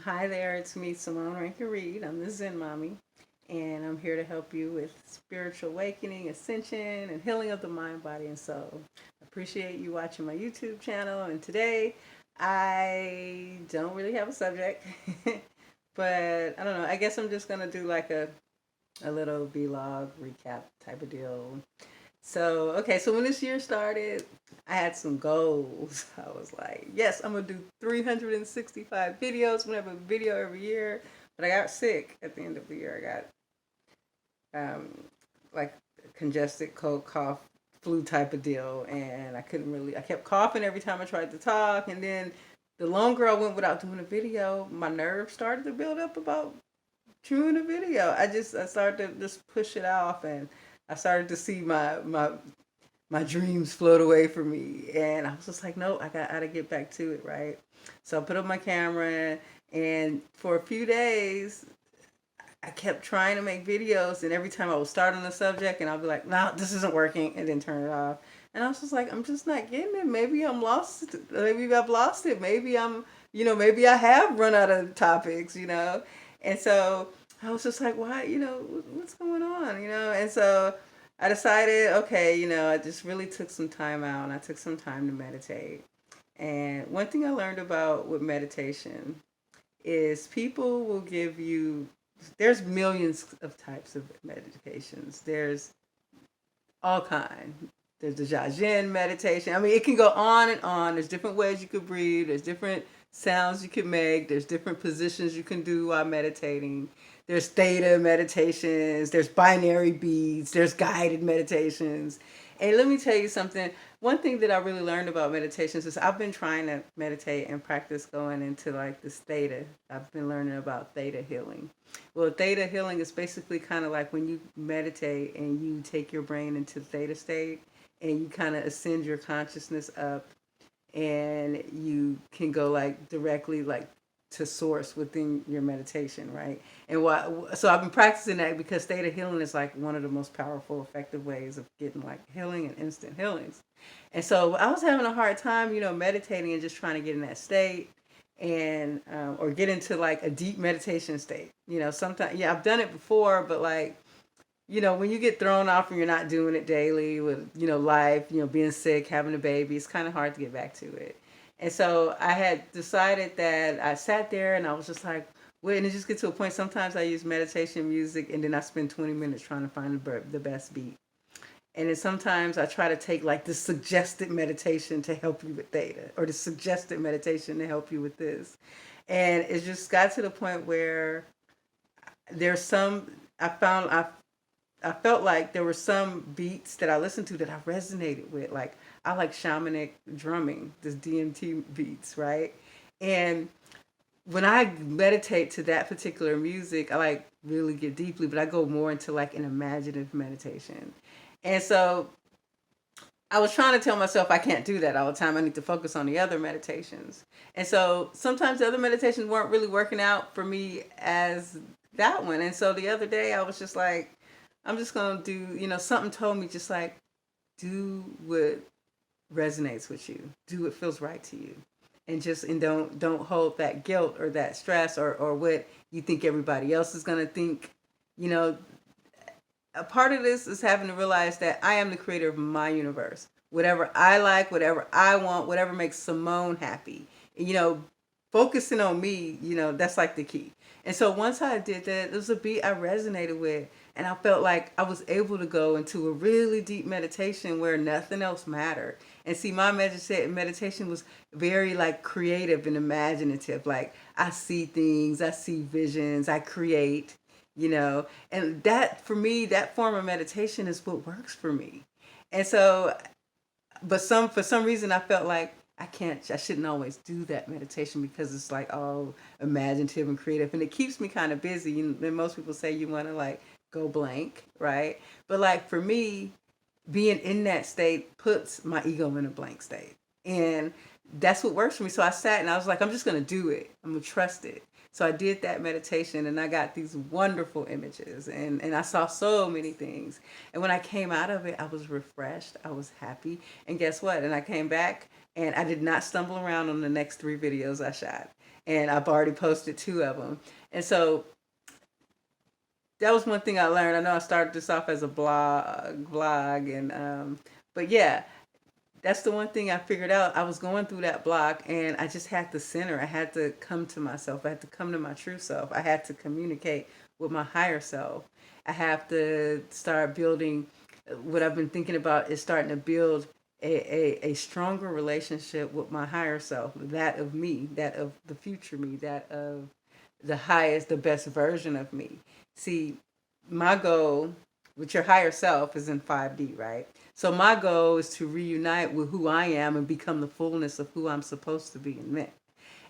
Hi there, it's me, Simone Rankin Reed. I'm the Zen Mommy, and I'm here to help you with spiritual awakening, ascension, and healing of the mind, body, and soul. I appreciate you watching my YouTube channel, and today I don't really have a subject, but I don't know. I guess I'm just gonna do like a little vlog recap type of deal. So when this year started, I had some goals. I was like, yes, I'm gonna do 365 videos. I'm gonna have a video every year. But I got sick at the end of the year. I got like congested cold cough flu type of deal, and I couldn't really. I kept coughing every time I tried to talk, and then the longer I went without doing a video, my nerves started to build up about doing a video. I started to just push it off, and I started to see my dreams float away from me. And I was just like, no, I gotta get back to it, right? So I put up my camera, and for a few days, I kept trying to make videos. And every time I would start on the subject, and I'll be like, no, this isn't working, and then turn it off. And I was just like, I'm just not getting it. Maybe I'm lost. Maybe I've lost it. Maybe I have run out of topics. And so I was just like, why, what's going on? And so I decided, okay, I just really took some time out and I took some time to meditate. And one thing I learned about with meditation is people will give you, there's millions of types of meditations. There's all kind. There's the Jajen meditation. I mean, it can go on and on. There's different ways you could breathe. There's different sounds you can make. There's different positions you can do while meditating. There's theta meditations. There's binary beats. There's guided meditations. And let me tell you something. One thing that I really learned about meditations is I've been trying to meditate and practice going into like this theta. I've been learning about theta healing. Well, theta healing is basically kind of like when you meditate and you take your brain into theta state and you kind of ascend your consciousness up and you can go like directly like to source within your meditation, right? And so I've been practicing that because theta healing is like one of the most powerful, effective ways of getting like healing and instant healings. And so I was having a hard time, meditating and just trying to get in that state and or get into like a deep meditation state. Sometimes yeah, I've done it before, but like when you get thrown off and you're not doing it daily with, life, being sick, having a baby, it's kind of hard to get back to it. And so I had decided that I sat there and I was just like, wait, and it just gets to a point. Sometimes I use meditation music and then I spend 20 minutes trying to find the best beat. And then sometimes I try to take like the suggested meditation to help you with theta or the suggested meditation to help you with this. And it just got to the point where there's some, I felt like there were some beats that I listened to that I resonated with. Like I like shamanic drumming, this DMT beats, right? And when I meditate to that particular music, I like really get deeply, but I go more into like an imaginative meditation. And so I was trying to tell myself I can't do that all the time. I need to focus on the other meditations. And so sometimes the other meditations weren't really working out for me as that one. And so the other day I was just like, I'm just going to do, something told me just like, do what resonates with you. Do what feels right to you. And don't hold that guilt or that stress or what you think everybody else is going to think. You know, a part of this is having to realize that I am the creator of my universe. Whatever I like, whatever I want, whatever makes Simone happy. Focusing on me, that's like the key. And so once I did that, it was a beat I resonated with. And I felt like I was able to go into a really deep meditation where nothing else mattered. And see, my meditation was very like creative and imaginative. Like I see things, I see visions, I create. And that for me, that form of meditation is what works for me. And so, but for some reason I felt like I shouldn't always do that meditation because it's like all imaginative and creative and it keeps me kind of busy. And most people say you want to like go blank, right? But like for me, being in that state puts my ego in a blank state. And that's what works for me. So I sat and I was like, I'm just going to do it. I'm going to trust it. So I did that meditation and I got these wonderful images and I saw so many things. And when I came out of it, I was refreshed. I was happy. And guess what? And I came back and I did not stumble around on the next 3 videos I shot. and I've already posted 2 of them. And so that was one thing I learned. I know I started this off as a blog, and but yeah, that's the one thing I figured out. I was going through that block, and I just had to center. I had to come to myself. I had to come to my true self. I had to communicate with my higher self. I have to start building. What I've been thinking about is starting to build a stronger relationship with my higher self, that of me, that of the future me, that of the highest, the best version of me. See, my goal with your higher self is in 5D, right? So my goal is to reunite with who I am and become the fullness of who I'm supposed to be and meant.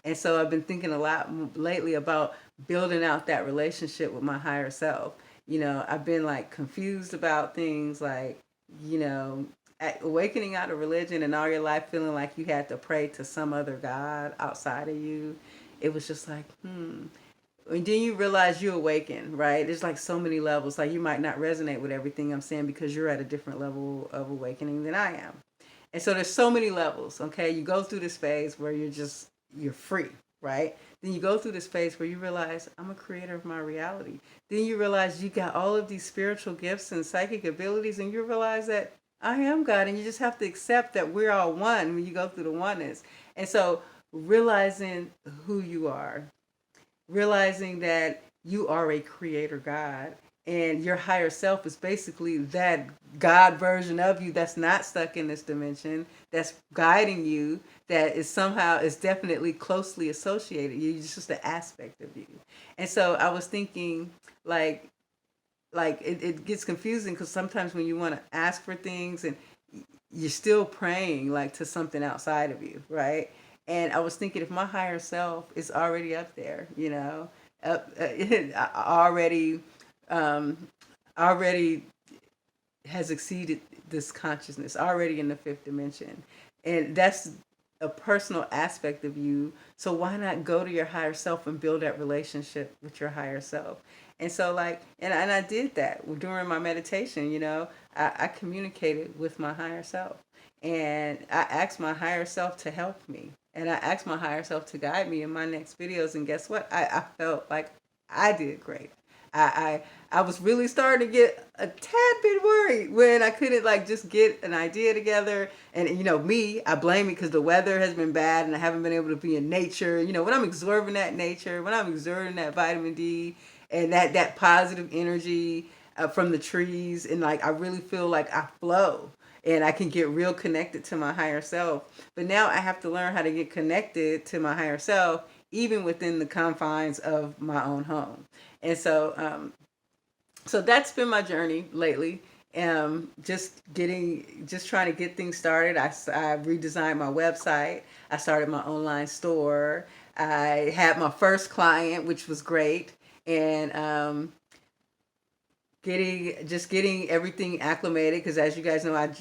And so I've been thinking a lot lately about building out that relationship with my higher self. I've been like confused about things like, you know, awakening out of religion and all your life feeling like you had to pray to some other God outside of you. It was just like, and then you realize you awaken, right? There's like so many levels. Like you might not resonate with everything I'm saying because you're at a different level of awakening than I am. And so there's so many levels, okay? You go through this phase where you're free, right? Then you go through this phase where you realize I'm a creator of my reality. Then you realize you got all of these spiritual gifts and psychic abilities, and you realize that I am God, and you just have to accept that we're all one when you go through the oneness. And so realizing who you are, realizing that you are a creator God, and your higher self is basically that God version of you that's not stuck in this dimension, that's guiding you, that is definitely closely associated. You're just an aspect of you. And so I was thinking, it gets confusing because sometimes when you want to ask for things and you're still praying like to something outside of you, right? And I was thinking, if my higher self is already up there, already, already has exceeded this consciousness, already in the 5th dimension, and that's a personal aspect of you. So why not go to your higher self and build that relationship with your higher self? And so and I did that during my meditation. I communicated with my higher self, and I asked my higher self to help me, and I asked my higher self to guide me in my next videos. And guess what? I felt like I did great. I was really starting to get a tad bit worried when I couldn't just get an idea together. And I blame it because the weather has been bad and I haven't been able to be in nature. When I'm absorbing that nature, when I'm exerting that vitamin D and that positive energy from the trees, and I really feel like I flow and I can get real connected to my higher self. But now I have to learn how to get connected to my higher self even within the confines of my own home. And so that's been my journey lately. Just trying to get things started. I redesigned my website. I started my online store. I had my first client, which was great. And getting everything acclimated, because as you guys know, I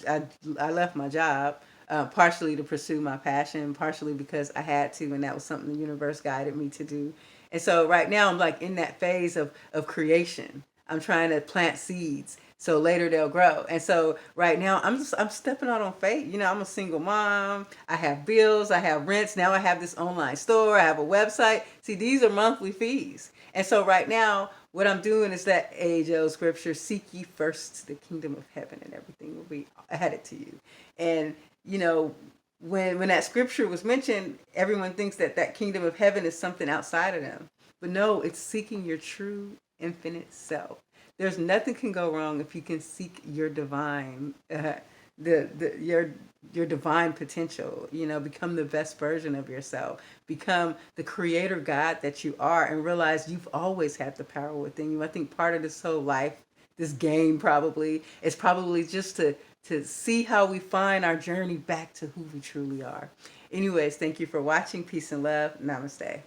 left my job partially to pursue my passion, partially because I had to, and that was something the universe guided me to do. And so right now I'm in that phase of creation. I'm trying to plant seeds so later they'll grow. And so right now I'm stepping out on faith. I'm a single mom. I have bills. I have rents. Now I have this online store. I have a website. See, these are monthly fees. And so right now what I'm doing is that age-old scripture: seek ye first the kingdom of heaven, and everything will be added to you. And when that scripture was mentioned, everyone thinks that kingdom of heaven is something outside of them. But no, it's seeking your true infinite self. There's nothing can go wrong if you can seek your divine, your divine potential. Become the best version of yourself. Become the creator God that you are, and realize you've always had the power within you. I think part of this whole life, this game probably, is probably just to see how we find our journey back to who we truly are. Anyways, thank you for watching. Peace and love. Namaste.